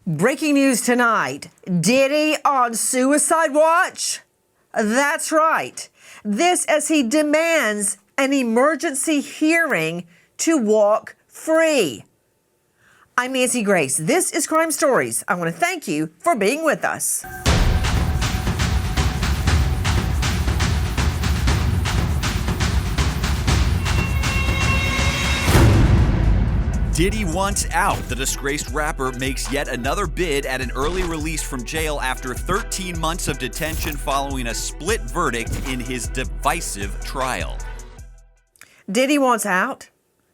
Breaking news tonight. Diddy on suicide watch? That's right. This as he demands an emergency hearing to walk free. I'm Nancy Grace. This is Crime Stories. I want to thank you for being with us. Diddy wants out. The disgraced rapper makes yet another bid at an early release from jail after 13 months of detention following a split verdict in his divisive trial. Diddy wants out.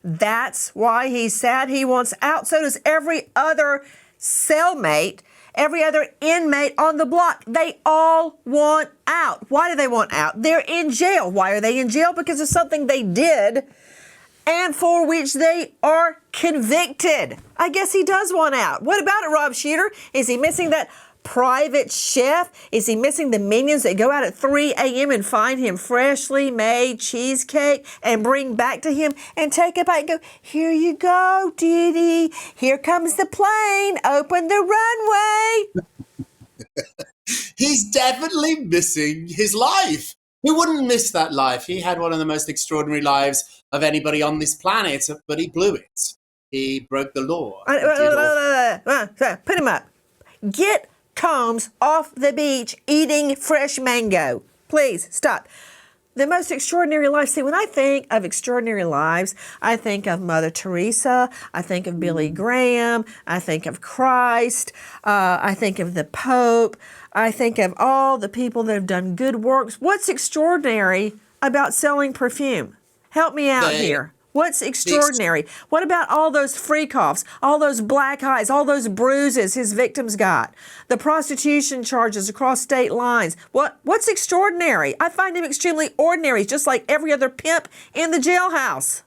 That's why he's sad. He wants out. So does every other cellmate, every other inmate on the block. They all want out. Why do they want out? They're in jail. Why are they in jail? Because of something they did and for which they are convicted. I guess he does want out. What about it, Rob Shooter? Is he missing that private chef? Is he missing the minions that go out at 3 a.m. and find him freshly made cheesecake and bring back to him and take a bite and go, here you go, Diddy. Here comes the plane. Open the runway. He's definitely missing his life. Who wouldn't miss that life? He had one of the most extraordinary lives of anybody on this planet, but he blew it. He broke the law. Put him up. Get Combs off the beach eating fresh mango. Please, stop. The most extraordinary life. See, when I think of extraordinary lives, I think of Mother Teresa. I think of Billy Graham. I think of Christ. I think of the Pope. I think of all the people that have done good works. What's extraordinary about selling perfume? Help me out here. What's extraordinary? What about all those freak offs, all those black eyes, all those bruises his victims got? The prostitution charges across state lines. What's extraordinary? I find him extremely ordinary, just like every other pimp in the jailhouse.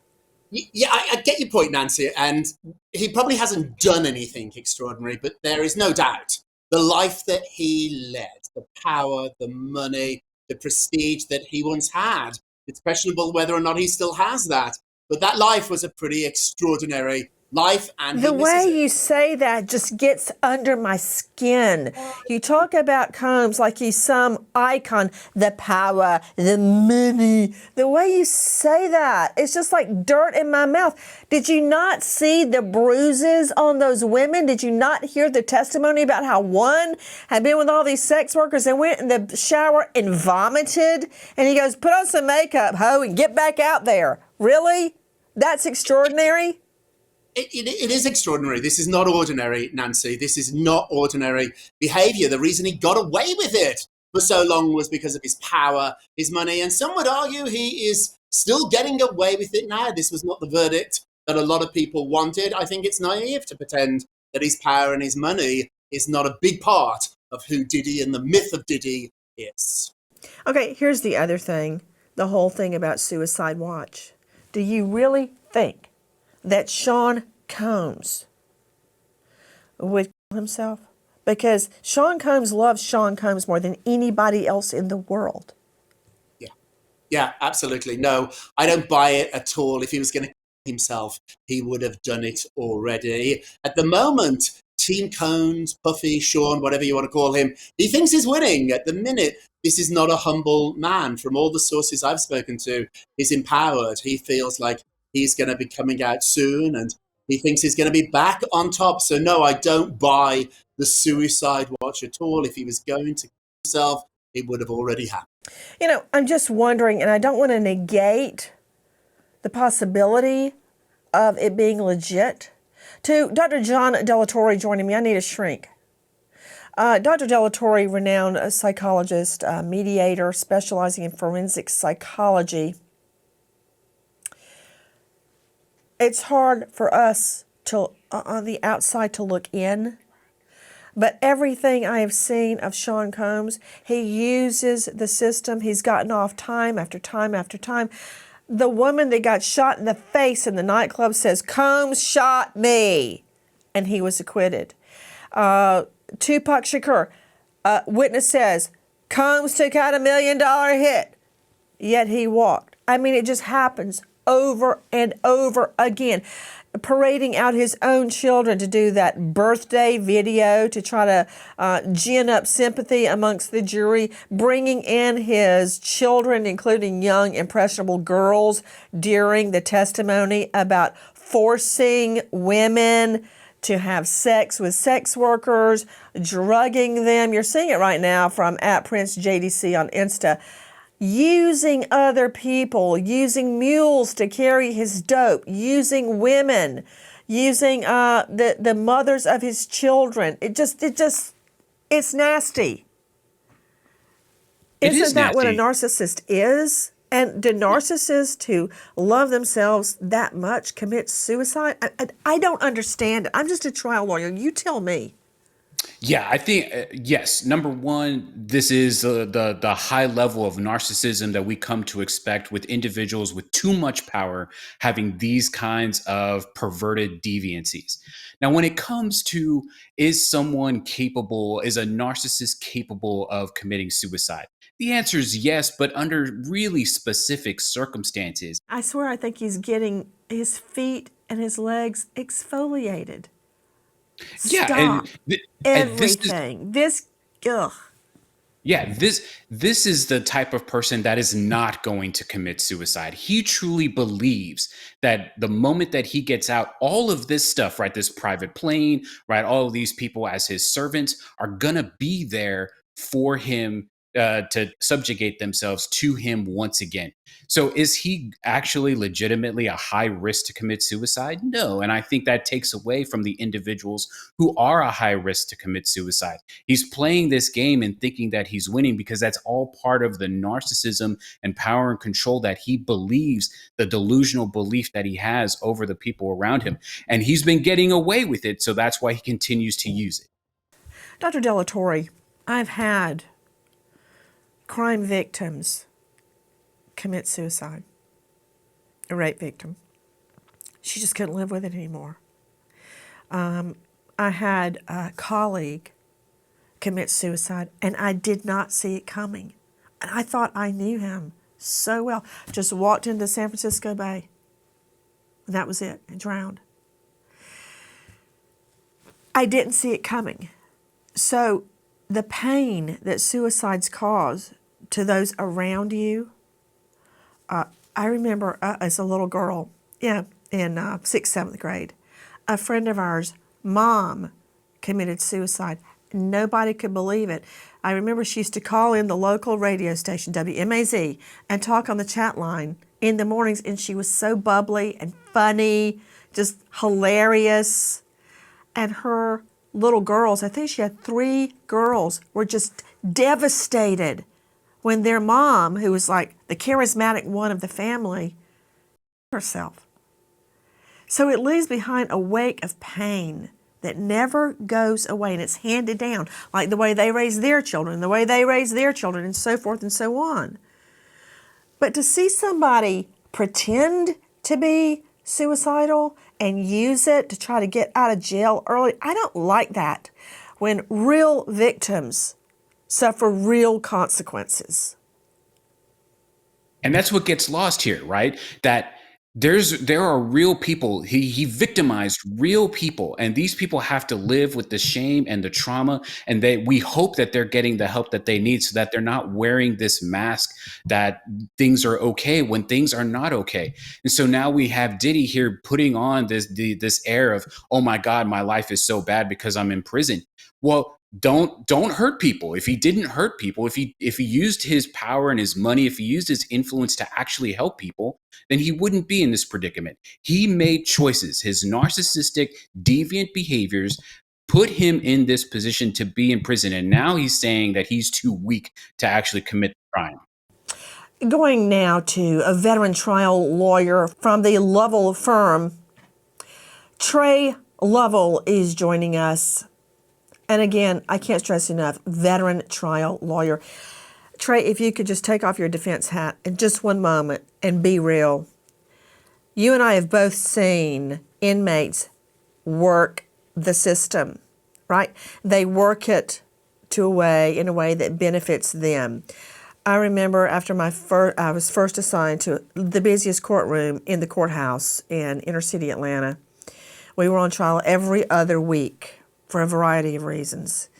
Yeah, I get your point, Nancy, and he probably hasn't done anything extraordinary, but there is no doubt the life that he led, the power, the money, the prestige that he once had. It's questionable whether or not he still has that. But that life was a pretty extraordinary life, and the way you say that just gets under my skin. You talk about Combs like he's some icon, the power, the money. The way you say that, it's just like dirt in my mouth. Did you not see the bruises on those women? Did you not hear the testimony about how one had been with all these sex workers and went in the shower and vomited? And he goes, put on some makeup, ho, and get back out there. Really? That's extraordinary? It is extraordinary. This is not ordinary, Nancy. This is not ordinary behavior. The reason he got away with it for so long was because of his power, his money, and some would argue he is still getting away with it now. This was not the verdict that a lot of people wanted. I think it's naive to pretend that his power and his money is not a big part of who Diddy and the myth of Diddy is. Okay, here's the other thing, the whole thing about suicide watch. Do you really think that Sean Combs would kill himself? Because Sean Combs loves Sean Combs more than anybody else in the world. Yeah, absolutely. No, I don't buy it at all. If he was going to kill himself, he would have done it already. At the moment, Team Combs, Puffy, Sean, whatever you want to call him, he thinks he's winning. At the minute, this is not a humble man. From all the sources I've spoken to, he's empowered. He feels like he's going to be coming out soon, and he thinks he's going to be back on top. So no, I don't buy the suicide watch at all. If he was going to kill himself, it would have already happened. You know, I'm just wondering, and I don't want to negate the possibility of it being legit. To Dr. John Delatorre joining me, I need a shrink. Dr. Delatorre, renowned psychologist, mediator, specializing in forensic psychology. It's hard for us to, on the outside, to look in. But everything I have seen of Sean Combs, he uses the system. He's gotten off time after time after time. The woman that got shot in the face in the nightclub says, Combs shot me. And he was acquitted. Tupac Shakur, witness says, Combs took out $1 million hit. Yet he walked. I mean, it just happens over and over again. parading out his own children to do that birthday video to try to gin up sympathy amongst the jury, bringing in his children, including young, impressionable girls, during the testimony about forcing women to have sex with sex workers, drugging them. You're seeing it right now from @PrinceJDC on Insta. Using other people, using mules to carry his dope, using women, using the mothers of his children. It's nasty. Isn't that what a narcissist is? And do narcissists who love themselves that much commit suicide? I don't understand it. I'm just a trial lawyer. You tell me. Yeah, I think, yes. Number one, this is the high level of narcissism that we come to expect with individuals with too much power having these kinds of perverted deviancies. Now, when it comes to, is a narcissist capable of committing suicide? The answer is yes, but under really specific circumstances. I swear I think he's getting his feet and his legs exfoliated. Yeah, Stop. and this is, Everything. Ugh. yeah, this is the type of person that is not going to commit suicide. He truly believes that the moment that he gets out, all of this stuff, right, this private plane, right, all of these people as his servants are gonna be there for him to subjugate themselves to him once again. So is he actually legitimately a high risk to commit suicide? No. And I think that takes away from the individuals who are a high risk to commit suicide. He's playing this game and thinking that he's winning because that's all part of the narcissism and power and control that he believes, the delusional belief that he has over the people around him. And he's been getting away with it. So that's why he continues to use it. Dr. Delatorre, I've had crime victims commit suicide. A rape victim. She just couldn't live with it anymore. I had a colleague commit suicide, and I did not see it coming. And I thought I knew him so well. Just walked into San Francisco Bay. And that was it. And drowned. I didn't see it coming. So the pain that suicides cause to those around you, I remember as a little girl, in 6th, 7th grade, a friend of ours, mom, committed suicide. Nobody could believe it. I remember she used to call in the local radio station, WMAZ, and talk on the chat line in the mornings, and she was so bubbly and funny, just hilarious. And her little girls, I think she had 3 girls, were just devastated when their mom, who was like the charismatic one of the family, herself. So it leaves behind a wake of pain that never goes away, and it's handed down, like the way they raise their children, the way they raise their children, and so forth and so on. But to see somebody pretend to be suicidal and use it to try to get out of jail early, I don't like that. When real victims suffer real consequences. And that's what gets lost here, right? That there are real people. He victimized real people, and these people have to live with the shame and the trauma. And we hope that they're getting the help that they need, so that they're not wearing this mask that things are okay when things are not okay. And so now we have Diddy here putting on this air of, oh my God, my life is so bad because I'm in prison. Well, don't hurt people. If he didn't hurt people, if he used his power and his money, if he used his influence to actually help people, then he wouldn't be in this predicament. He made choices. His narcissistic, deviant behaviors put him in this position to be in prison. And now he's saying that he's too weak to actually commit the crime. Going now to a veteran trial lawyer from the Lovell firm, Trey Lovell is joining us. And again, I can't stress enough, veteran trial lawyer. Trey, if you could just take off your defense hat in just one moment and be real. You and I have both seen inmates work the system, right? They work it in a way that benefits them. I remember after I was first assigned to the busiest courtroom in the courthouse in inner city Atlanta. We were on trial every other week for a variety of reasons.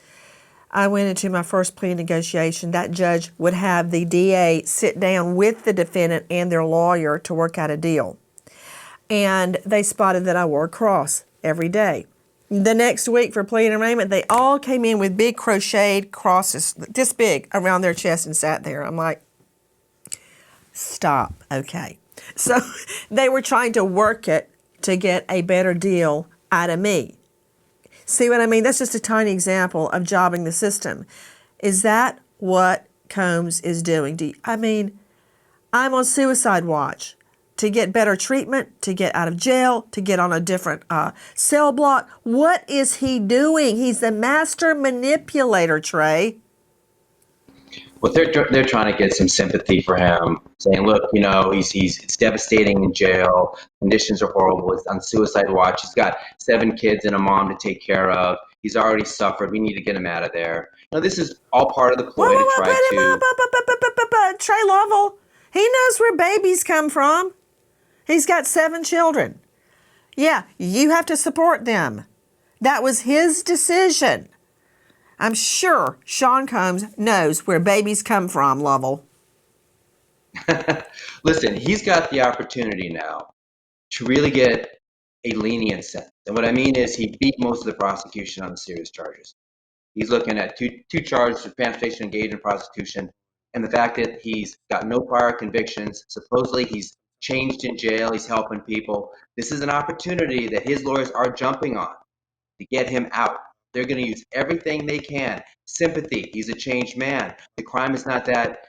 I went into my first plea negotiation. That judge would have the DA sit down with the defendant and their lawyer to work out a deal. And they spotted that I wore a cross every day. The next week for plea and arraignment, they all came in with big crocheted crosses, this big, around their chest and sat there. I'm like, stop, okay. So they were trying to work it to get a better deal out of me. See what I mean? That's just a tiny example of jobbing the system. Is that what Combs is doing? I'm on suicide watch to get better treatment, to get out of jail, to get on a different cell block. What is he doing? He's the master manipulator, Trey. Well, they're trying to get some sympathy for him, saying, "Look, it's devastating in jail. Conditions are horrible. He's on suicide watch. He's got 7 kids and a mom to take care of. He's already suffered. We need to get him out of there." This is all part of the ploy to try to. Trey Lovell, he knows where babies come from. He's got 7 children. Yeah, you have to support them. That was his decision. I'm sure Sean Combs knows where babies come from, Lovell. Listen, he's got the opportunity now to really get a lenient sentence. And what I mean is he beat most of the prosecution on the serious charges. He's looking at two charges of transportation, engaged in prostitution, and the fact that he's got no prior convictions. Supposedly he's changed in jail. He's helping people. This is an opportunity that his lawyers are jumping on to get him out. They're going to use everything they can. Sympathy. He's a changed man. The crime is not that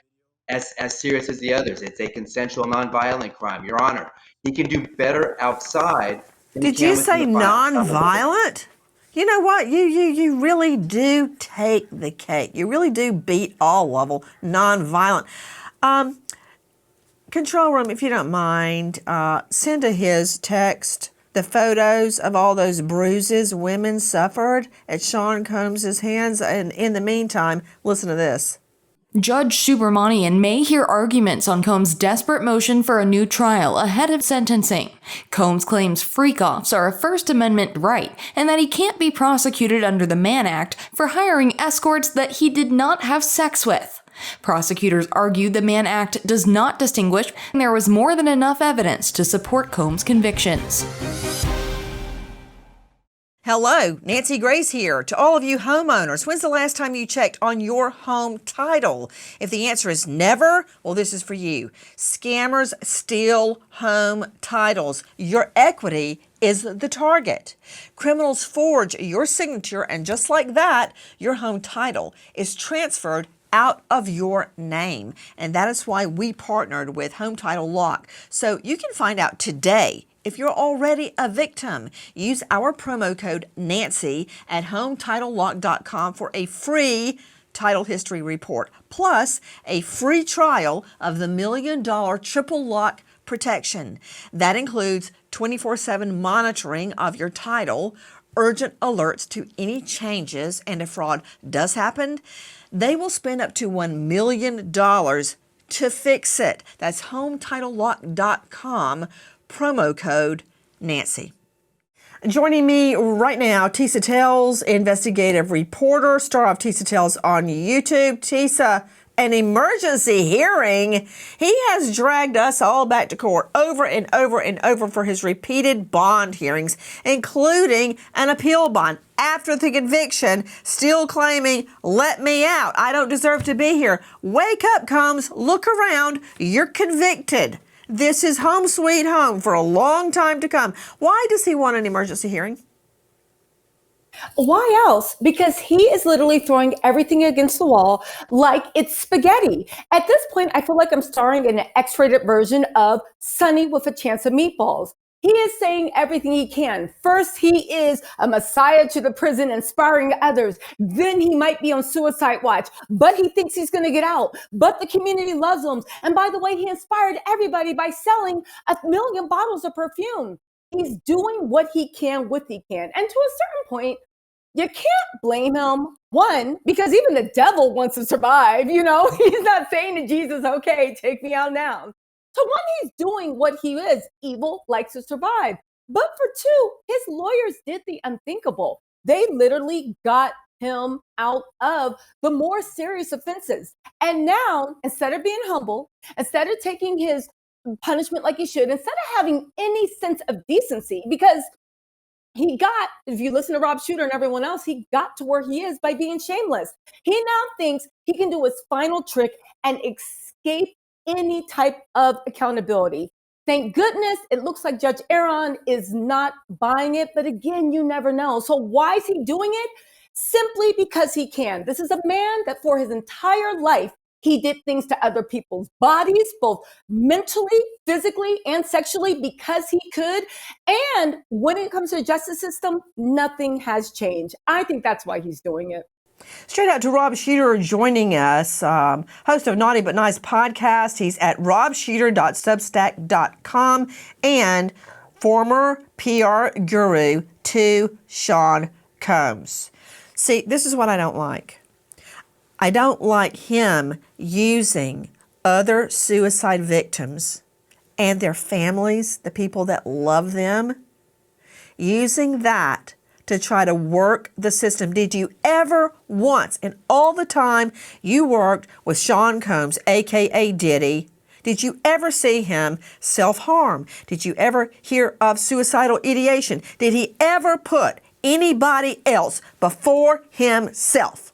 as serious as the others. It's a consensual, nonviolent crime. Your Honor, he can do better outside. Did you say nonviolent? You know what? You really do take the cake. You really do beat all Lovell. Nonviolent. Control room, if you don't mind, send to his text the photos of all those bruises women suffered at Sean Combs' hands. And in the meantime, listen to this. Judge Subramanian may hear arguments on Combs' desperate motion for a new trial ahead of sentencing. Combs claims freak-offs are a First Amendment right and that he can't be prosecuted under the Mann Act for hiring escorts that he did not have sex with. Prosecutors argued the Mann Act does not distinguish, and there was more than enough evidence to support Combs' convictions. Hello, Nancy Grace here. To all of you homeowners, when's the last time you checked on your home title? If the answer is never, well, this is for you. Scammers steal home titles. Your equity is the target. Criminals forge your signature, and just like that, your home title is transferred out of your name. And that is why we partnered with Home Title Lock. So you can find out today if you're already a victim. Use our promo code Nancy at HometitleLock.com for a free title history report, plus a free trial of the $1 Million Triple Lock protection. That includes 24/7 monitoring of your title, urgent alerts to any changes, and if fraud does happen, they will spend up to $1 million to fix it. That's HometitleLock.com, promo code Nancy. Joining me right now, Tisa Tells, investigative reporter, star of Tisa Tells on YouTube. Tisa, an emergency hearing. He has dragged us all back to court over and over and over for his repeated bond hearings, including an appeal bond after the conviction, still claiming, let me out. I don't deserve to be here. Wake up, Combs. Look around. You're convicted. This is home sweet home for a long time to come. Why does he want an emergency hearing? Why else? Because he is literally throwing everything against the wall like it's spaghetti. At this point, I feel like I'm starring in an X-rated version of Sunny with a Chance of Meatballs. He is saying everything he can. First, he is a messiah to the prison, inspiring others. Then he might be on suicide watch, but he thinks he's going to get out. But the community loves him. And by the way, he inspired everybody by selling 1 million bottles of perfume. He's doing what he can with he can. And to a certain point, you can't blame him. One, because even the devil wants to survive. He's not saying to Jesus, okay, take me out now. So one, he's doing what he is. Evil likes to survive. But for two, his lawyers did the unthinkable. They literally got him out of the more serious offenses. And now, instead of being humble, instead of taking his punishment like he should, instead of having any sense of decency, because he got, if you listen to Rob Shooter and everyone else, he got to where he is by being shameless. He now thinks he can do his final trick and escape any type of accountability. Thank goodness it looks like Judge Aaron is not buying it, but again, you never know. So why is he doing it? Simply because he can. This is a man that for his entire life, he did things to other people's bodies, both mentally, physically, and sexually because he could. And when it comes to the justice system, nothing has changed. I think that's why he's doing it. Straight out to Rob Shooter joining us, host of Naughty But Nice podcast. He's at robshooter.substack.com and former PR guru to Sean Combs. See, this is what I don't like. I don't like him using other suicide victims and their families, the people that love them, using that to try to work the system. Did you ever once, in all the time you worked with Sean Combs, aka Diddy, did you ever see him self-harm? Did you ever hear of suicidal ideation? Did he ever put anybody else before himself?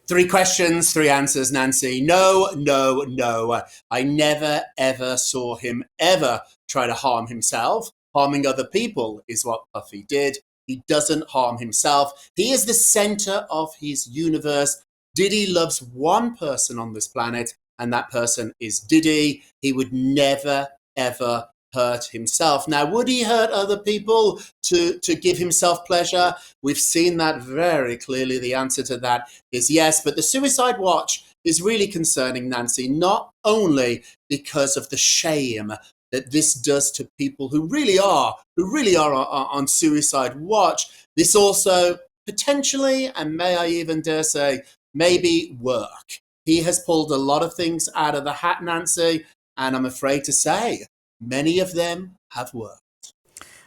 3 questions, 3 answers, Nancy. No, no, no. I never, ever saw him ever try to harm himself. Harming other people is what Puffy did. He doesn't harm himself. He is the center of his universe. Diddy loves one person on this planet, and that person is Diddy. He would never, ever hurt himself. Now, would he hurt other people to give himself pleasure? We've seen that very clearly. The answer to that is yes. But the suicide watch is really concerning, Nancy, not only because of the shame that this does to people who really are on suicide watch. This also potentially, and may I even dare say, maybe work. He has pulled a lot of things out of the hat, Nancy, and I'm afraid to say, many of them have worked.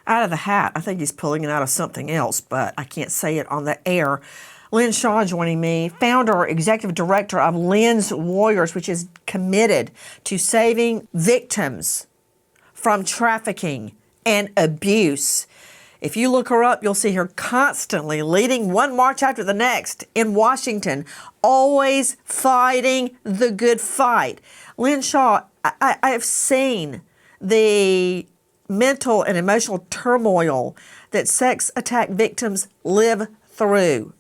Out of the hat. I think he's pulling it out of something else, but I can't say it on the air. Lynn Shaw joining me, founder, executive director of Lynn's Warriors, which is committed to saving victims from trafficking and abuse. If you look her up, you'll see her constantly leading one march after the next in Washington, always fighting the good fight. Lynn Shaw, I have seen the mental and emotional turmoil that sex attack victims live through.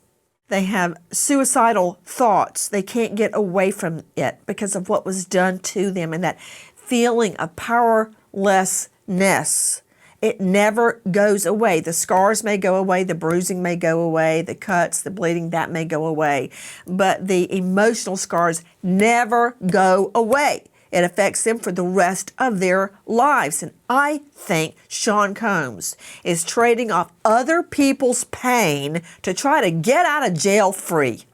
They have suicidal thoughts. They can't get away from it because of what was done to them, and that feeling of powerlessness. It never goes away. The scars may go away, the bruising may go away, the cuts, the bleeding, that may go away. But the emotional scars never go away. It affects them for the rest of their lives. And I think Sean Combs is trading off other people's pain to try to get out of jail free.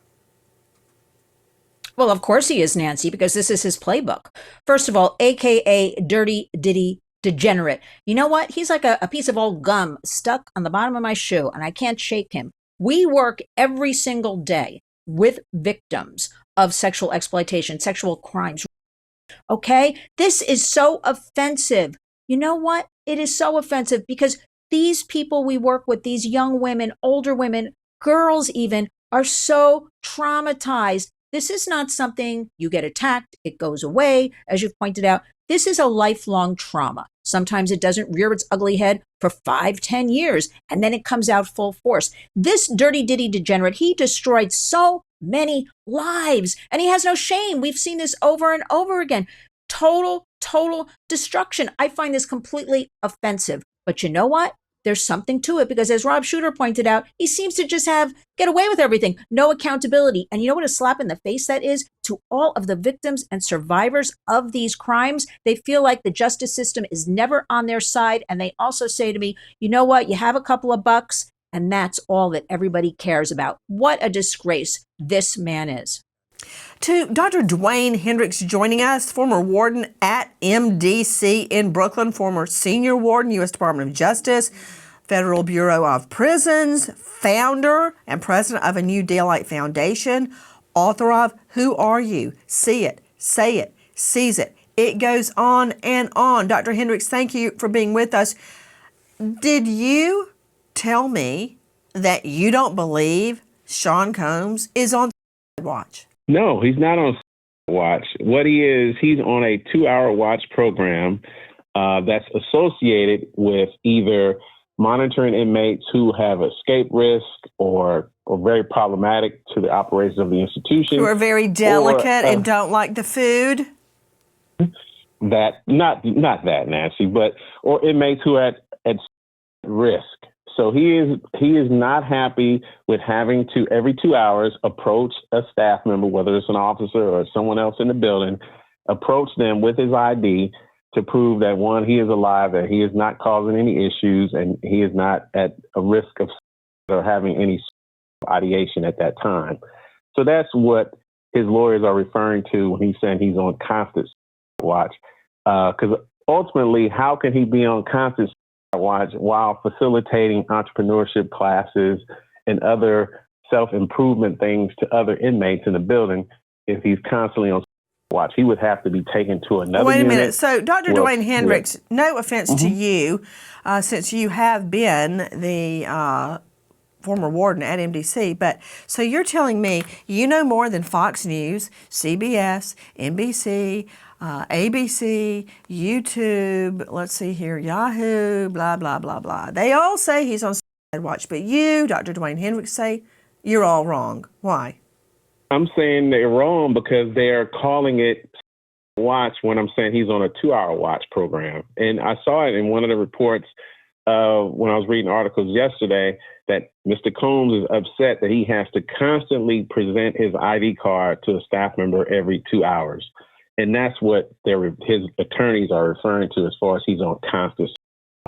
Well, of course he is, Nancy, because this is his playbook. First of all, AKA Dirty Diddy Degenerate. You know what? He's like a piece of old gum stuck on the bottom of my shoe, and I can't shake him. We work every single day with victims of sexual exploitation, sexual crimes. Okay? This is so offensive. You know what? It is so offensive because these people we work with, these young women, older women, girls even, are so traumatized. This is not something you get attacked, it goes away, as you've pointed out. This is a lifelong trauma. Sometimes it doesn't rear its ugly head for 5-10 years, and then it comes out full force. This Dirty Diddy degenerate, he destroyed so many lives, and he has no shame. We've seen this over and over again. Total destruction. I find this completely offensive. But you know what? There's something to it because, as Rob Shooter pointed out, he seems to just get away with everything. No accountability. And you know what a slap in the face that is to all of the victims and survivors of these crimes? They feel like the justice system is never on their side. And they also say to me, you know what? You have a couple of bucks and that's all that everybody cares about. What a disgrace this man is. To Dr. Dwayne Hendricks joining us, former warden at MDC in Brooklyn, former senior warden, U.S. Department of Justice, Federal Bureau of Prisons, founder and president of a New Daylight Foundation, author of Who Are You? See It, Say It, Seize It. It goes on and on. Dr. Hendricks, thank you for being with us. Did you tell me that you don't believe Sean Combs is on watch? No, he's not on watch. What he is, he's on a 2-hour watch program that's associated with either monitoring inmates who have escape risk or very problematic to the operations of the institution. Who are very delicate and don't like the food. That not that, Nancy, but or inmates who are at risk. So he is not happy with having to every 2 hours approach a staff member, whether it's an officer or someone else in the building, approach them with his ID to prove that, one, he is alive, that he is not causing any issues, and he is not at a risk of or having any ideation at that time. So that's what his lawyers are referring to when he's saying he's on constant watch. Because ultimately, how can he be on constant watch while facilitating entrepreneurship classes and other self-improvement things to other inmates in the building if he's constantly on watch? He would have to be taken to another Wait a unit. minute. So, Dr. Dwayne Hendricks, no offense to you, since you have been the former warden at MDC, but so you're telling me you know more than Fox News, CBS, NBC, ABC, YouTube, let's see here, Yahoo, blah, blah, blah, blah. They all say he's on watch, but you, Dr. Dwayne Hendricks, say you're all wrong. Why? I'm saying they're wrong because they're calling it watch when I'm saying he's on a 2-hour watch program. And I saw it in one of the reports when I was reading articles yesterday that Mr. Combs is upset that he has to constantly present his ID card to a staff member every 2 hours. And that's what his attorneys are referring to as far as he's on constant.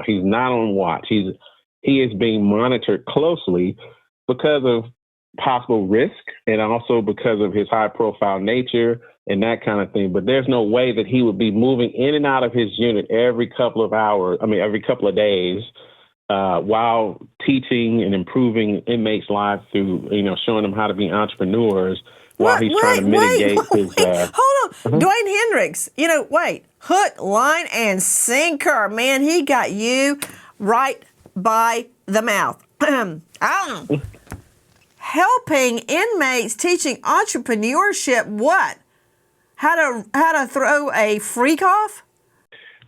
He's not on watch. He is being monitored closely because of possible risk and also because of his high profile nature and that kind of thing. But there's no way that he would be moving in and out of his unit every couple of days while teaching and improving inmates' lives through, showing them how to be entrepreneurs while he's trying to mitigate his... Hold on. Dwayne Hendricks, hook, line, and sinker. Man, he got you right by the mouth. Helping inmates, teaching entrepreneurship, what? How to throw a freak off?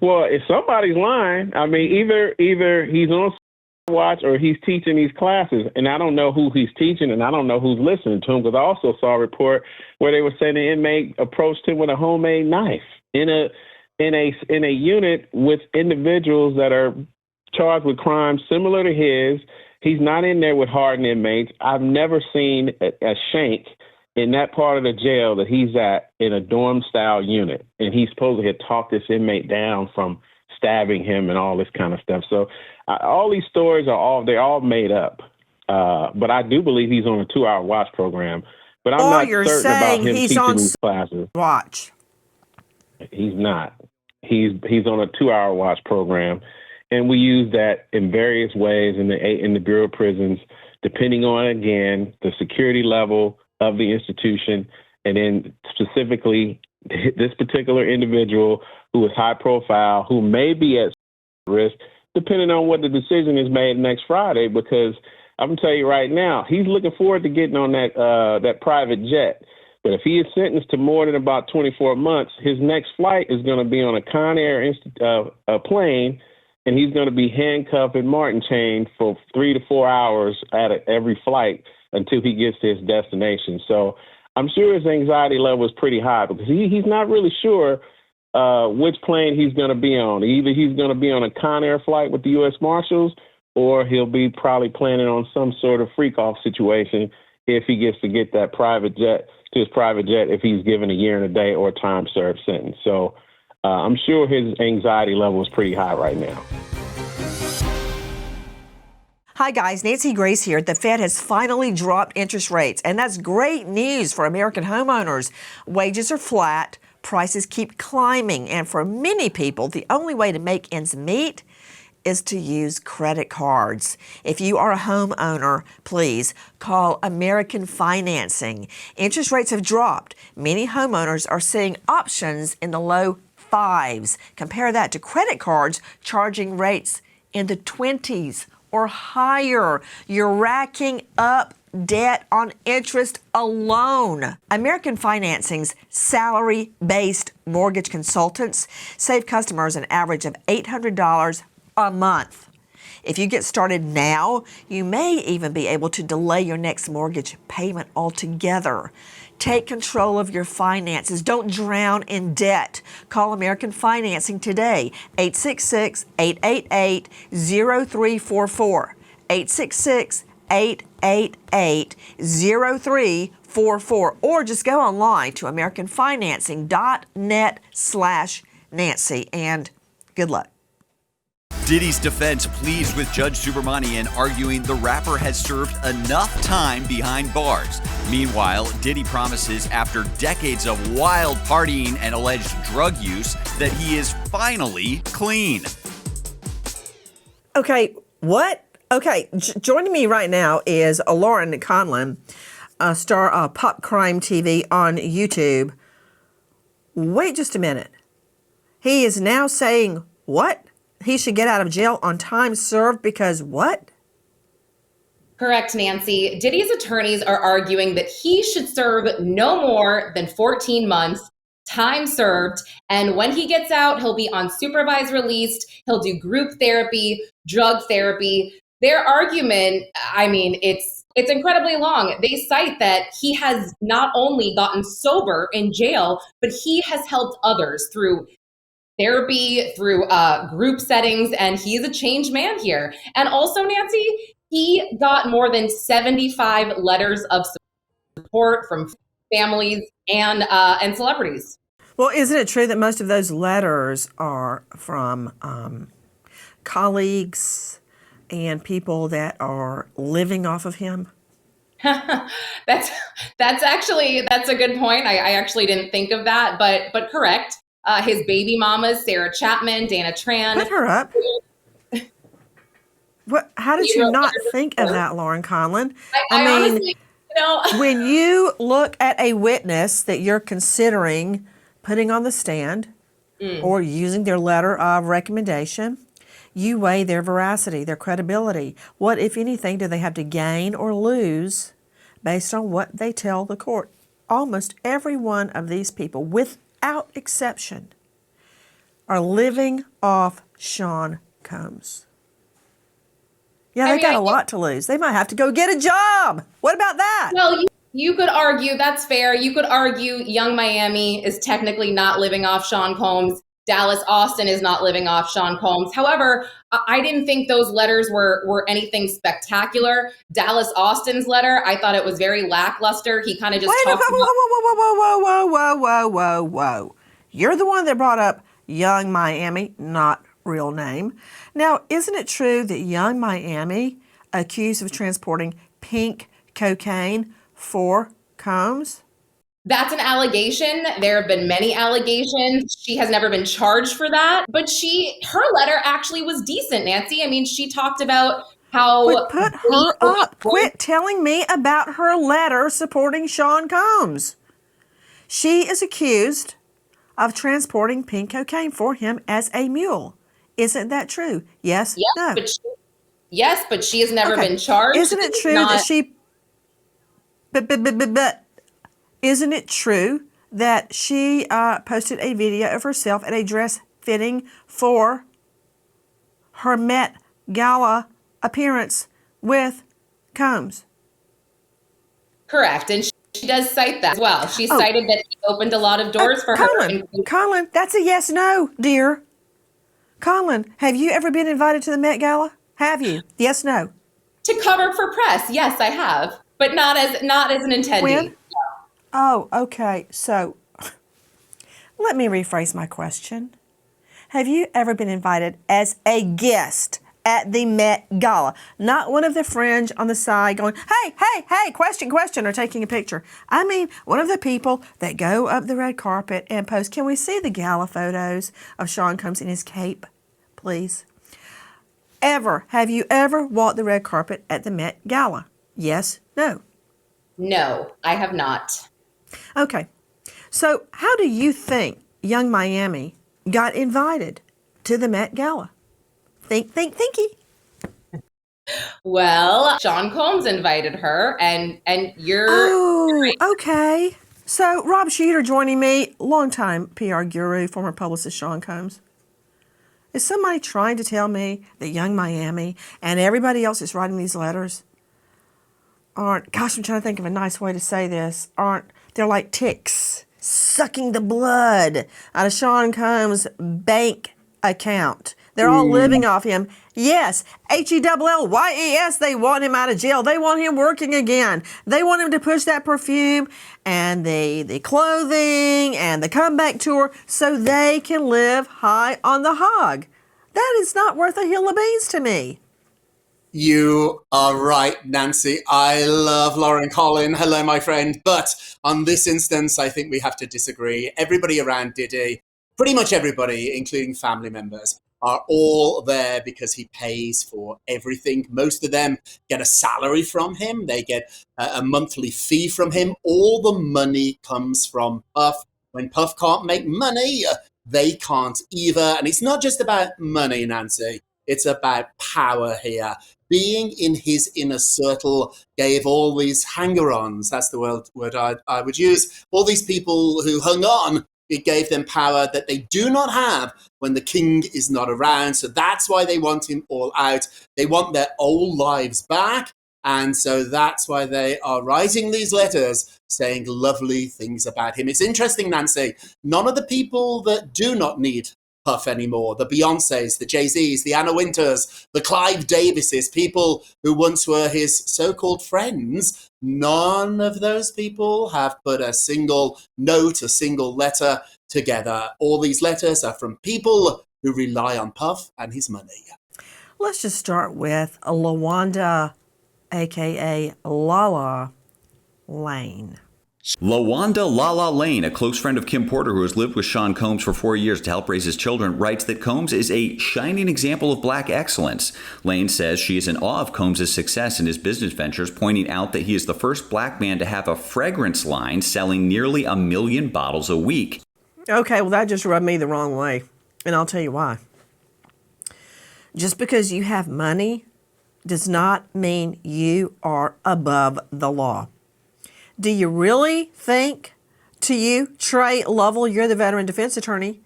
Well, if somebody's lying, either he's on watch or he's teaching these classes, and I don't know who he's teaching, and I don't know who's listening to him, because I also saw a report where they were saying the inmate approached him with a homemade knife in a unit with individuals that are charged with crimes similar to his. He's not in there with hardened inmates. I've never seen a shank in that part of the jail that he's at in a dorm-style unit. And he supposedly had talked this inmate down from stabbing him and all this kind of stuff. So all these stories they're all made up. But I do believe he's on a 2-hour watch program. But I'm not certain about him teaching these classes. Watch. He's not. He's on a 2-hour watch program. And we use that in various ways in the Bureau of Prisons, depending on, again, the security level of the institution, and then specifically this particular individual who is high profile, who may be at risk, depending on what the decision is made next Friday. Because I'm gonna tell you right now, he's looking forward to getting on that private jet. But if he is sentenced to more than about 24 months, his next flight is going to be on a Conair plane. And he's going to be handcuffed and Martin chained for 3 to 4 hours at every flight until he gets to his destination. So I'm sure his anxiety level is pretty high because he's not really sure which plane he's going to be on. Either he's going to be on a Conair flight with the U.S. Marshals, or he'll be probably planning on some sort of freak-off situation if he gets to get that private jet, if he's given a year and a day or a time-served sentence. So I'm sure his anxiety level is pretty high right now. Hi guys, Nancy Grace here. The Fed has finally dropped interest rates, and that's great news for American homeowners. Wages are flat, prices keep climbing, and for many people, the only way to make ends meet is to use credit cards. If you are a homeowner, please call American Financing. Interest rates have dropped. Many homeowners are seeing options in the low fives. Compare that to credit cards charging rates in the 20s or higher. You're racking up debt on interest alone. American Financing's salary-based mortgage consultants save customers an average of $800 a month. If you get started now, you may even be able to delay your next mortgage payment altogether. Take control of your finances. Don't drown in debt. Call American Financing today, 866-888-0344, 866-888-0344, or just go online to americanfinancing.net/Nancy, and good luck. Diddy's defense pleads with Judge Subramanian, arguing the rapper has served enough time behind bars. Meanwhile, Diddy promises after decades of wild partying and alleged drug use that he is finally clean. Okay, what? Okay, joining me right now is Lauren Conlon, a star of Pop Crime TV on YouTube. Wait just a minute. He is now saying what? He should get out of jail on time served because what? Correct, Nancy. Diddy's attorneys are arguing that he should serve no more than 14 months, time served, and when he gets out, he'll be on supervised release, he'll do group therapy, drug therapy. Their argument, I mean, it's incredibly long. They cite that he has not only gotten sober in jail, but he has helped others through therapy, through group settings, and he's a changed man here. And also, Nancy, he got more than 75 letters of support from families and celebrities. Well, isn't it true that most of those letters are from colleagues and people that are living off of him? That's a good point. I actually didn't think of that, but correct. His baby mamas, Sarah Chapman, Dana Tran. Put her up. What? How did you not think of that, Lauren Conlon? I mean, honestly, when you look at a witness that you're considering putting on the stand or using their letter of recommendation, you weigh their veracity, their credibility. What, if anything, do they have to gain or lose based on what they tell the court? Almost every one of these people, without exception, are living off Sean Combs. Yeah, they got a lot to lose. They might have to go get a job. What about that? Well, you could argue, that's fair. You could argue Young Miami is technically not living off Sean Combs. Dallas Austin is not living off Sean Combs. However, I didn't think those letters were anything spectacular. Dallas Austin's letter, I thought it was very lackluster. He kind of just talked about... Whoa. You're the one that brought up Young Miami, not real name. Now, isn't it true that Young Miami accused of transporting pink cocaine for Combs? That's an allegation. There have been many allegations. She has never been charged for that, but her letter actually was decent, Nancy. I mean, she talked about how... Put her up. Quit telling me about her letter supporting Sean Combs. She is accused of transporting pink cocaine for him as a mule. Isn't that true? Yes? No? But she has never been charged. Isn't it true that she... But isn't it true that she posted a video of herself at a dress fitting for her Met Gala appearance with Combs? Correct. And she does cite that as well. She cited that he opened a lot of doors for her. Colin, that's a yes-no, dear. Colin, have you ever been invited to the Met Gala? Have you? Yes, no. To cover for press, yes, I have, but not as an attendee. When? Oh, okay. So let me rephrase my question. Have you ever been invited as a guest at the Met Gala. Not one of the fringe on the side going, hey, question, or taking a picture. I mean, one of the people that go up the red carpet and post. Can we see the gala photos of Sean Combs in his cape, please? Have you ever walked the red carpet at the Met Gala? Yes, no? No, I have not. Okay. So how do you think Young Miami got invited to the Met Gala? Thinky. Well, Sean Combs invited her, and you're... Oh, okay. So Rob Sheeter joining me, longtime PR guru, former publicist Sean Combs. Is somebody trying to tell me that Young Miami and everybody else that's writing these letters aren't, gosh, I'm trying to think of a nice way to say this, they're like ticks sucking the blood out of Sean Combs' bank account. They're all living off him. Yes, HELLYES, they want him out of jail. They want him working again. They want him to push that perfume and the clothing and the comeback tour so they can live high on the hog. That is not worth a hill of beans to me. You are right, Nancy. I love Lauren Collin. Hello, my friend. But on this instance, I think we have to disagree. Everybody around Diddy, pretty much everybody, including family members, are all there because he pays for everything. Most of them get a salary from him. They get a monthly fee from him. All the money comes from Puff. When Puff can't make money, they can't either. And it's not just about money, Nancy. It's about power here. Being in his inner circle gave all these hanger-ons, that's the word I would use, all these people who hung on. It gave them power that they do not have when the king is not around. So that's why they want him all out. They want their old lives back. And so that's why they are writing these letters saying lovely things about him. It's interesting, Nancy, none of the people that do not need Puff anymore, the Beyoncés, the Jay-Z's, the Anna Winters, the Clive Davises, people who once were his so-called friends, none of those people have put a single note, a single letter together. All these letters are from people who rely on Puff and his money. Let's just start with LaWanda, a.k.a. Lala Lane. LaWanda Lala Lane, a close friend of Kim Porter who has lived with Sean Combs for 4 years to help raise his children, writes that Combs is a shining example of black excellence. Lane says she is in awe of Combs' success in his business ventures, pointing out that he is the first black man to have a fragrance line selling nearly 1 million bottles a week. Okay, well, that just rubbed me the wrong way, and I'll tell you why. Just because you have money does not mean you are above the law. Do you really think, to you, Trey Lovell, you're the veteran defense attorney,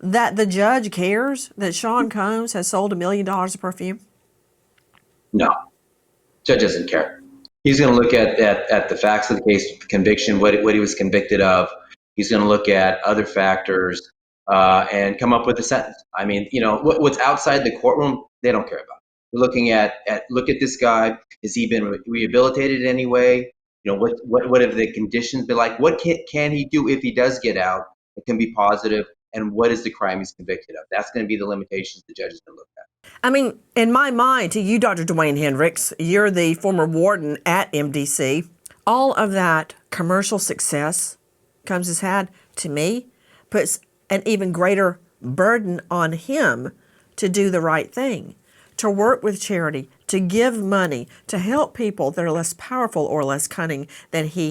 that the judge cares that Sean Combs has sold $1 million of perfume? No, judge doesn't care. He's going to look at the facts of the case, conviction, what he was convicted of. He's going to look at other factors and come up with a sentence. I mean, you know, what's outside the courtroom, they don't care about. We're looking look at this guy. Has he been rehabilitated in any way? You know, what have the conditions been like? What can he do if he does get out? It can be positive. And what is the crime he's convicted of? That's going to be the limitations the judge is going to look at. I mean, in my mind, to you, Dr. Dwayne Hendricks, you're the former warden at MDC. All of that commercial success Combs has had, to me, puts an even greater burden on him to do the right thing, to work with charity, to give money, to help people that are less powerful or less cunning than he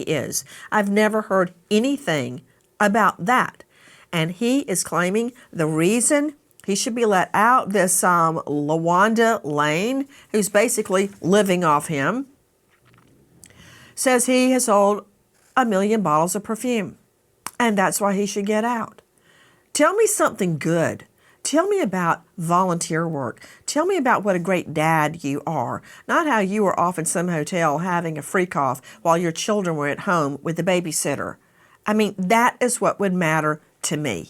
is. I've never heard anything about that. And he is claiming the reason he should be let out, this LaWanda Lane, who's basically living off him, says he has sold 1 million bottles of perfume. And that's why he should get out. Tell me something good. Tell me about volunteer work. Tell me about what a great dad you are. Not how you were off in some hotel having a freak off while your children were at home with the babysitter. I mean, that is what would matter to me.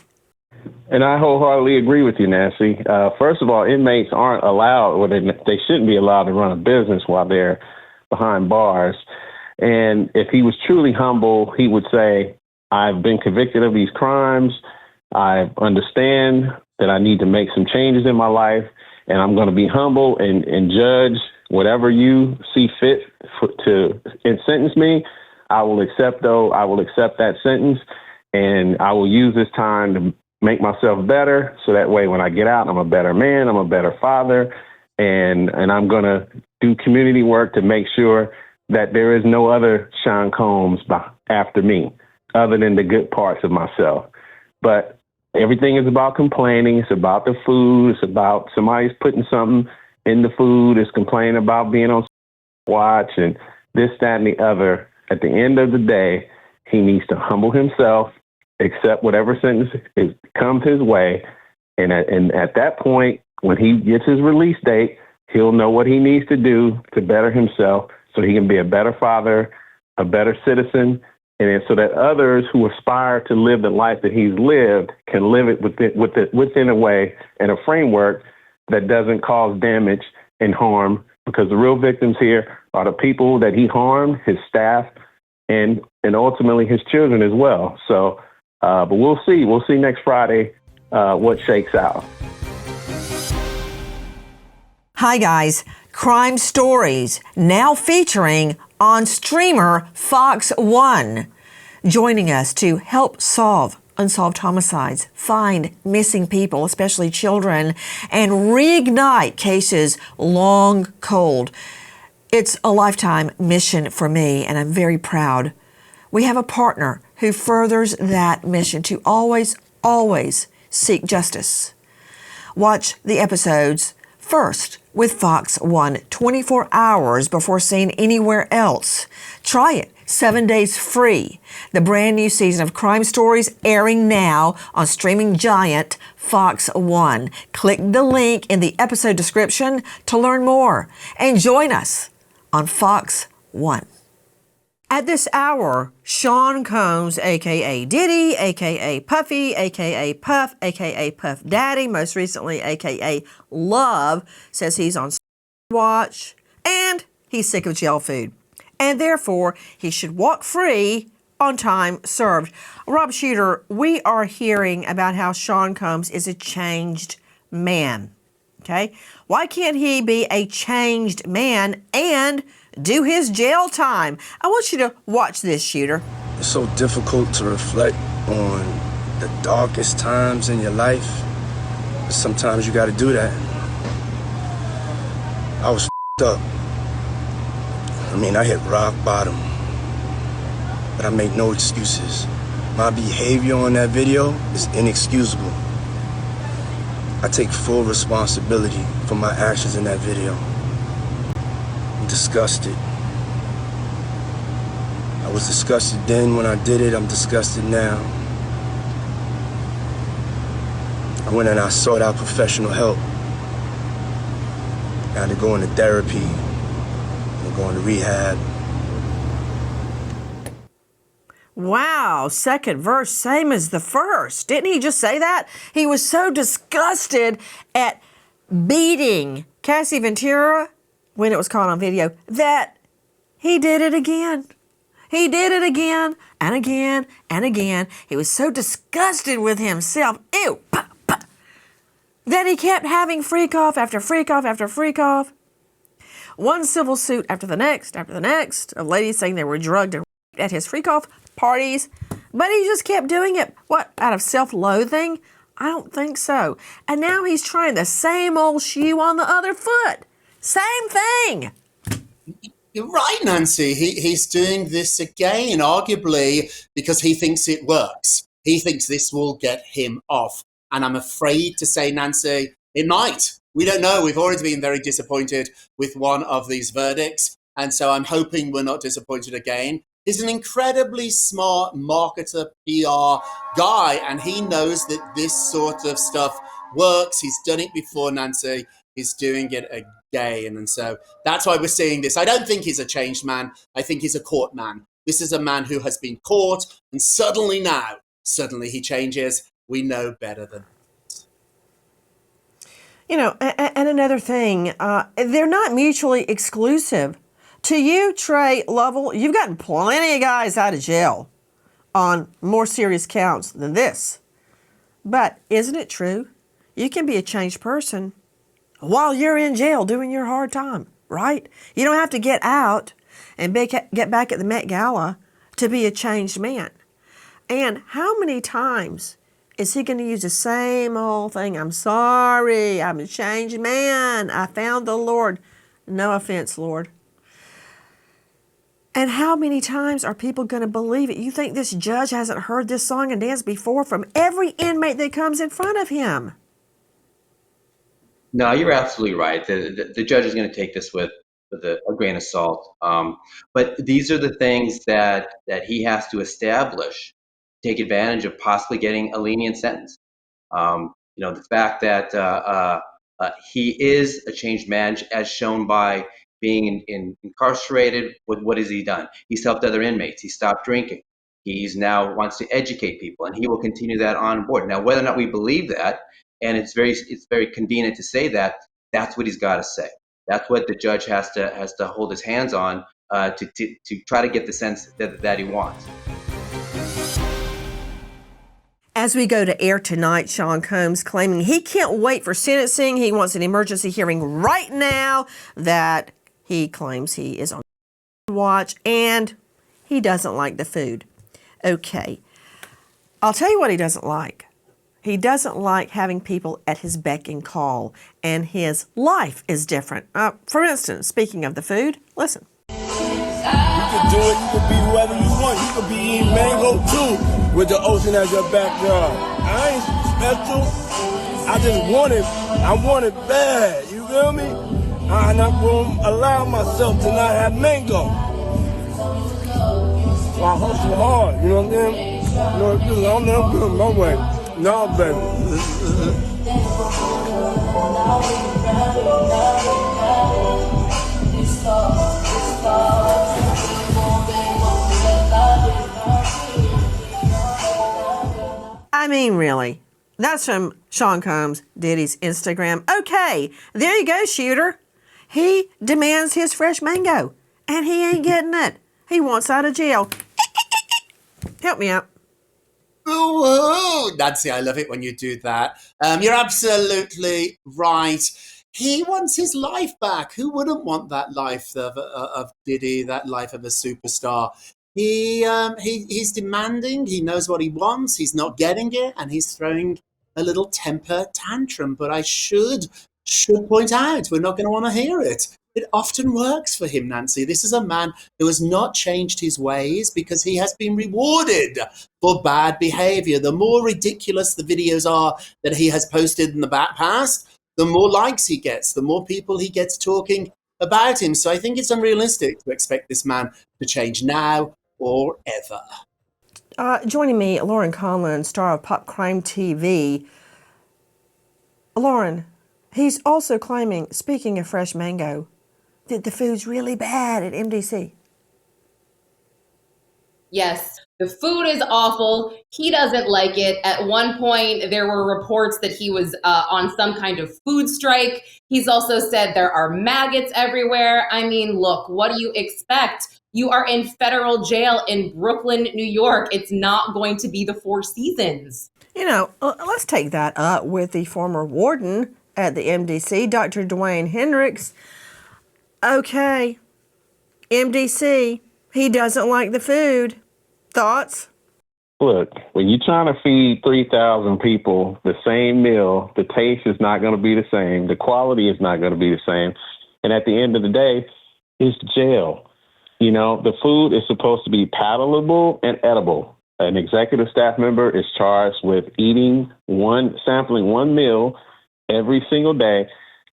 And I wholeheartedly agree with you, Nancy. First of all, inmates aren't allowed, or they shouldn't be allowed to run a business while they're behind bars. And if he was truly humble, he would say, I've been convicted of these crimes. I understand that I need to make some changes in my life. and I'm going to be humble and judge whatever you see fit to sentence me. I will accept that sentence, and I will use this time to make myself better. So that way, when I get out, I'm a better man, I'm a better father, and I'm going to do community work to make sure that there is no other Sean Combs after me, other than the good parts of myself. But everything is about complaining. It's about the food. It's about somebody's putting something in the food. It's complaining about being on watch and this, that, and the other. At the end of the day, he needs to humble himself, accept whatever sentence comes his way. And at that point, when he gets his release date, he'll know what he needs to do to better himself so he can be a better father, a better citizen, and so that others who aspire to live the life that he's lived can live it within a way and a framework that doesn't cause damage and harm, because the real victims here are the people that he harmed, his staff, and ultimately his children as well. So, but we'll see. We'll see next Friday what shakes out. Hi, guys. Crime Stories, now featuring on streamer Fox One. Joining us to help solve unsolved homicides, find missing people, especially children, and reignite cases long cold. It's a lifetime mission for me, and I'm very proud. We have a partner who furthers that mission to always, always seek justice. Watch the episodes first with Fox One 24 hours before seeing anywhere else. Try it. 7 days free. The brand new season of Crime Stories airing now on streaming giant Fox One. Click the link in the episode description to learn more and join us on Fox One. At this hour, Sean Combs, a.k.a. Diddy, a.k.a. Puffy, a.k.a. Puff, a.k.a. Puff Daddy, most recently a.k.a. Love, says he's on watch and he's sick of jail food. And therefore, he should walk free on time served. Rob Shooter, we are hearing about how Sean Combs is a changed man. Okay? Why can't he be a changed man and do his jail time? I want you to watch this, Shooter. It's so difficult to reflect on the darkest times in your life. But sometimes you got to do that. I was up. I hit rock bottom. But I make no excuses. My behavior on that video is inexcusable. I take full responsibility for my actions in that video. I'm disgusted. I was disgusted then when I did it. I'm disgusted now. I went and I sought out professional help. I had to go into therapy and go into rehab. Wow, second verse, same as the first. Didn't he just say that? He was so disgusted at beating Cassie Ventura when it was caught on video that he did it again. He did it again and again and again. He was so disgusted with himself. Ew. That he kept having freak off after freak off after freak off. One civil suit after the next of ladies saying they were drugged and at his freak off parties. But he just kept doing it. What, out of self-loathing? I don't think so. And now he's trying the same old shoe on the other foot. Same thing. You're right, Nancy. He's doing this again, arguably because he thinks it works. He thinks this will get him off. And I'm afraid to say, Nancy, it might. We don't know. We've already been very disappointed with one of these verdicts. And so I'm hoping we're not disappointed again. He's an incredibly smart marketer, PR guy, and he knows that this sort of stuff works. He's done it before, Nancy. He's doing it again. And so that's why we're seeing this. I don't think he's a changed man. I think he's a caught man. This is a man who has been caught, and suddenly he changes. We know better than that. You know, and another thing, they're not mutually exclusive. To you, Trey Lovell, you've gotten plenty of guys out of jail on more serious counts than this. But isn't it true? You can be a changed person while you're in jail doing your hard time, right? You don't have to get out and get back at the Met Gala to be a changed man. And how many times is he going to use the same old thing? I'm sorry, I'm a changed man. I found the Lord. No offense, Lord. And how many times are people going to believe it? You think this judge hasn't heard this song and dance before from every inmate that comes in front of him? No, you're absolutely right. The judge is going to take this with a grain of salt. But these are the things that he has to establish, take advantage of possibly getting a lenient sentence. The fact that he is a changed man, as shown by being incarcerated. What has he done? He's helped other inmates. He stopped drinking. He's now wants to educate people, and he will continue that on board. Now, whether or not we believe that, and it's very convenient to say that, that's what he's got to say. That's what the judge has to hold his hands on to try to get the sense that he wants. As we go to air tonight, Sean Combs claiming he can't wait for sentencing. He wants an emergency hearing right now, that he claims he is on watch, and he doesn't like the food. Okay, I'll tell you what he doesn't like. He doesn't like having people at his beck and call, and his life is different. For instance, speaking of the food, listen. You can do it, you can be whoever you want. You can be eating mango too, with the ocean as your backyard. I ain't special. I just want it bad. You feel me? I'm not going to allow myself to not have mango. So I hustle hard, you know what I'm saying? I'm never good my way. No, baby. I mean, really. That's from Sean Combs, Diddy's Instagram. Okay, there you go, shooter. He demands his fresh mango, and he ain't getting it. He wants out of jail. Help me out. Ooh, Nancy, I love it when you do that. You're absolutely right. He wants his life back. Who wouldn't want that life of Diddy, that life of a superstar? He's demanding. He knows what he wants. He's not getting it, and he's throwing a little temper tantrum. But I should point out, we're not going to want to hear it. It often works for him, Nancy. This is a man who has not changed his ways because he has been rewarded for bad behavior. The more ridiculous the videos are that he has posted in the past, the more likes he gets, the more people he gets talking about him. So I think it's unrealistic to expect this man to change now or ever. Joining me, Lauren Conlon, star of Pop Crime TV. Lauren, he's also claiming, speaking of fresh mango, that the food's really bad at MDC. Yes, the food is awful. He doesn't like it. At one point, there were reports that he was on some kind of food strike. He's also said there are maggots everywhere. I mean, look, what do you expect? You are in federal jail in Brooklyn, New York. It's not going to be the Four Seasons. You know, let's take that up with the former warden at the MDC, Dr. Dwayne Hendricks. Okay, MDC, he doesn't like the food. Thoughts? Look, when you're trying to feed 3,000 people the same meal, the taste is not going to be the same. The quality is not going to be the same. And at the end of the day, it's jail. You know, the food is supposed to be palatable and edible. An executive staff member is charged with sampling one meal every single day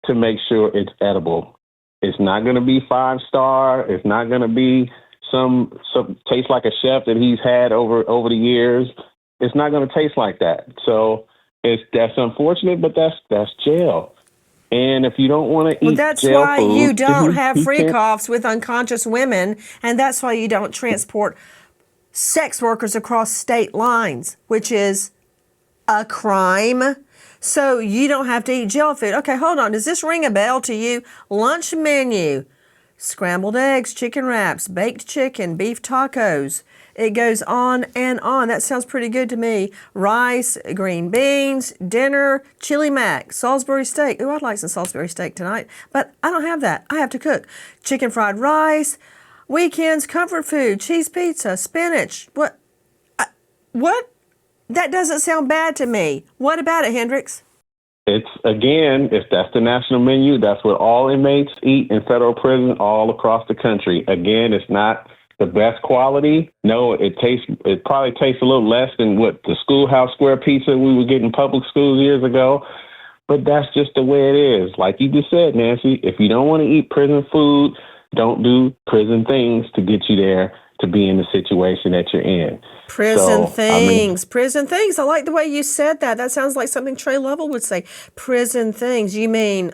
to make sure it's edible. It's not going to be 5-star. It's not going to be some taste like a chef that he's had over the years. It's not going to taste like that. So that's unfortunate, but that's jail. And if you don't want to eat well, that's jail why food, you don't have free coughs with unconscious women, and that's why you don't transport sex workers across state lines, which is a crime. So you don't have to eat jail food. Okay, hold on. Does this ring a bell to you? Lunch menu, scrambled eggs, chicken wraps, baked chicken, beef tacos. It goes on and on. That sounds pretty good to me. Rice, green beans, dinner, chili mac, Salisbury steak. Ooh, I'd like some Salisbury steak tonight, but I don't have that. I have to cook. Chicken fried rice, weekends, comfort food, cheese pizza, spinach. What? What? That doesn't sound bad to me. What about it, Hendricks? It's, again, if that's the national menu, that's what all inmates eat in federal prison all across the country. Again, it's not the best quality. No, it probably tastes a little less than what the schoolhouse square pizza we were getting in public schools years ago. But that's just the way it is. Like you just said, Nancy, if you don't want to eat prison food, don't do prison things to get you there to be in the situation that you're in. Prison things. I like the way you said that. That sounds like something Trey Lovell would say. Prison things. You mean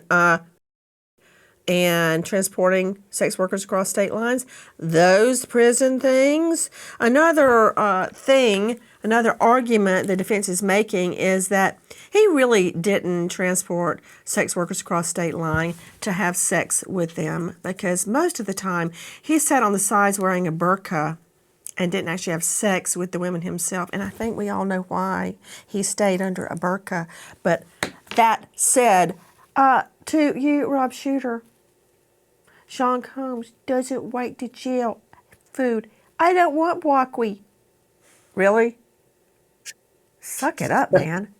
and transporting sex workers across state lines? Those prison things. Another argument the defense is making is that he really didn't transport sex workers across state line to have sex with them, because most of the time he sat on the sides wearing a burqa and didn't actually have sex with the women himself. And I think we all know why he stayed under a burqa. But that said, to you, Rob Shooter, Sean Combs doesn't wait to jail food. I don't want broccoli. Really? Suck it up, man.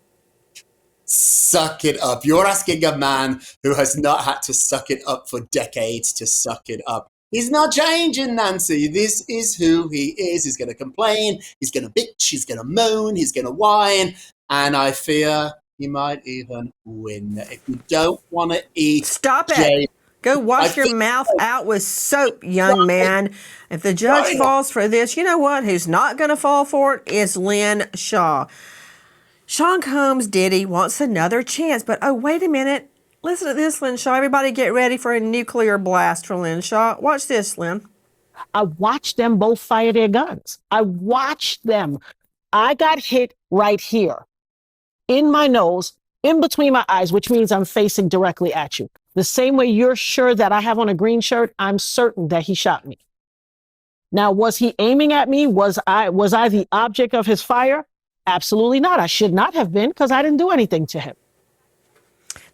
Suck it up. You're asking a man who has not had to suck it up for decades to suck it up. He's not changing, Nancy. This is who he is. He's going to complain. He's going to bitch. He's going to moan. He's going to whine. And I fear he might even win. If you don't want to eat... Stop it. Go wash your mouth out with soap, young man. If the judge falls for this, you know what? Who's not going to fall for it is Lynn Shaw. Sean Combs, Diddy, wants another chance. But, oh, wait a minute. Listen to this, Lynn Shaw. Everybody get ready for a nuclear blast for Lynn Shaw. Watch this, Lynn. I watched them both fire their guns. I watched them. I got hit right here in my nose, in between my eyes, which means I'm facing directly at you. The same way you're sure that I have on a green shirt, I'm certain that he shot me. Now, was he aiming at me? Was I the object of his fire? Absolutely not. I should not have been, because I didn't do anything to him.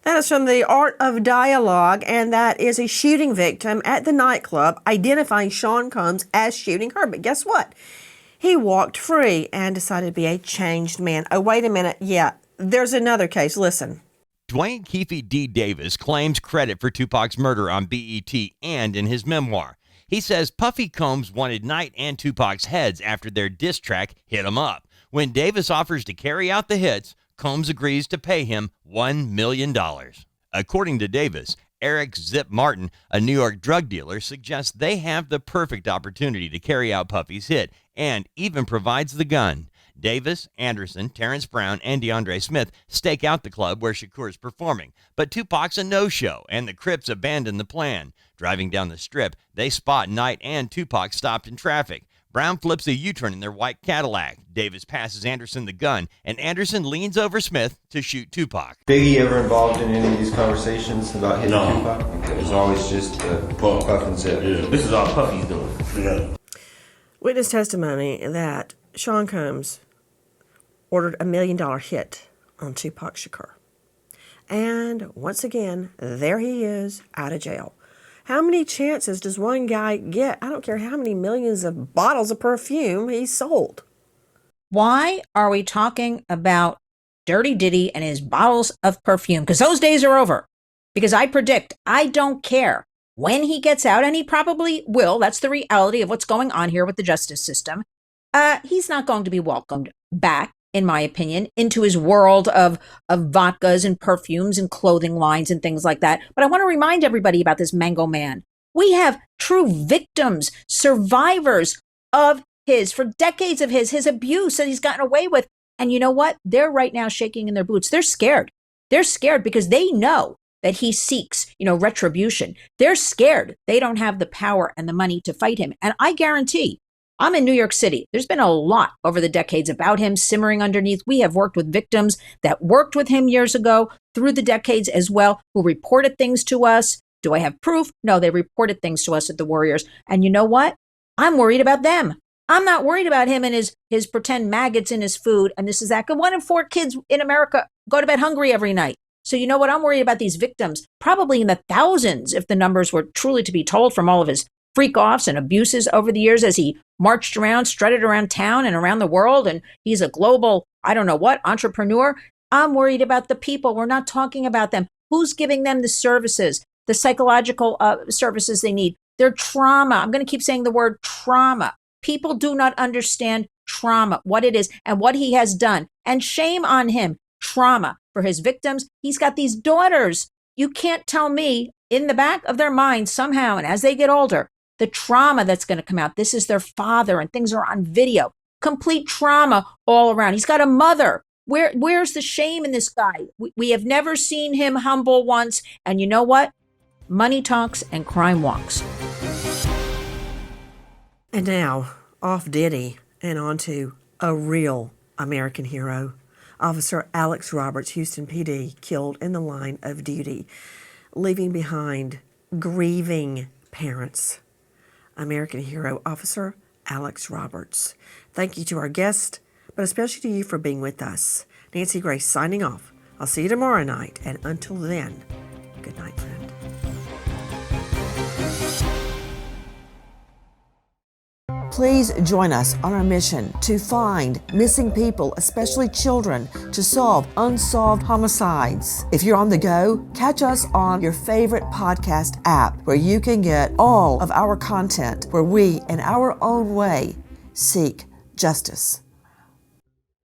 That is from The Art of Dialogue, and that is a shooting victim at the nightclub identifying Sean Combs as shooting her. But guess what? He walked free and decided to be a changed man. Oh, wait a minute. Yeah, there's another case. Listen. Dwayne Keefe D. Davis claims credit for Tupac's murder on BET and in his memoir. He says Puffy Combs wanted Knight and Tupac's heads after their diss track Hit 'Em Up. When Davis offers to carry out the hits, Combs agrees to pay him $1 million. According to Davis, Eric Zip Martin, a New York drug dealer, suggests they have the perfect opportunity to carry out Puffy's hit and even provides the gun. Davis, Anderson, Terrence Brown, and DeAndre Smith stake out the club where Shakur's performing, but Tupac's a no-show, and the Crips abandon the plan. Driving down the strip, they spot Knight and Tupac stopped in traffic. Brown flips a U-turn in their white Cadillac. Davis passes Anderson the gun, and Anderson leans over Smith to shoot Tupac. Biggie ever involved in any of these conversations about hitting Tupac? Okay. It was always just Puff and Zip. Yeah, this is all Puffy's doing. Yeah. Witness testimony that Sean Combs ordered $1 million hit on Tupac Shakur. And once again, there he is, out of jail. How many chances does one guy get? I don't care how many millions of bottles of perfume he sold. Why are we talking about Dirty Diddy and his bottles of perfume? Because those days are over. Because I predict, I don't care when he gets out, and he probably will. That's the reality of what's going on here with the justice system. He's not going to be welcomed back, in my opinion, into his world of vodkas and perfumes and clothing lines and things like that. But I want to remind everybody about this Mango Man. We have true victims, survivors of for decades of his abuse that he's gotten away with. And you know what? They're right now shaking in their boots. They're scared. They're scared because they know that he seeks, retribution. They're scared. They don't have the power and the money to fight him. And I guarantee, I'm in New York City. There's been a lot over the decades about him simmering underneath. We have worked with victims that worked with him years ago through the decades as well, who reported things to us, Do I have proof? No, they reported things to us at the Warriors. And you know what? I'm worried about them. I'm not worried about him and his pretend maggots in his food. And this is that. 1 in 4 kids in America go to bed hungry every night. So you know what? I'm worried about these victims, probably in the thousands if the numbers were truly to be told, from all of his freak-offs and abuses over the years as he marched around, strutted around town and around the world. And he's a global, I don't know what, entrepreneur. I'm worried about the people. We're not talking about them. Who's giving them the services, the psychological services they need? Their trauma. I'm going to keep saying the word trauma. People do not understand trauma, what it is and what he has done. And shame on him. Trauma for his victims. He's got these daughters. You can't tell me in the back of their minds somehow, and as they get older, the trauma that's going to come out. This is their father and things are on video. Complete trauma all around. He's got a mother. Where's the shame in this guy? We have never seen him humble once. And you know what? Money talks and crime walks. And now, off Diddy and onto a real American hero. Officer Alex Roberts, Houston PD, killed in the line of duty, leaving behind grieving parents. American hero, Officer Alex Roberts. Thank you to our guest, but especially to you for being with us. Nancy Grace signing off. I'll see you tomorrow night, and until then, good night, friend. Please join us on our mission to find missing people, especially children, to solve unsolved homicides. If you're on the go, catch us on your favorite podcast app where you can get all of our content where we, in our own way, seek justice.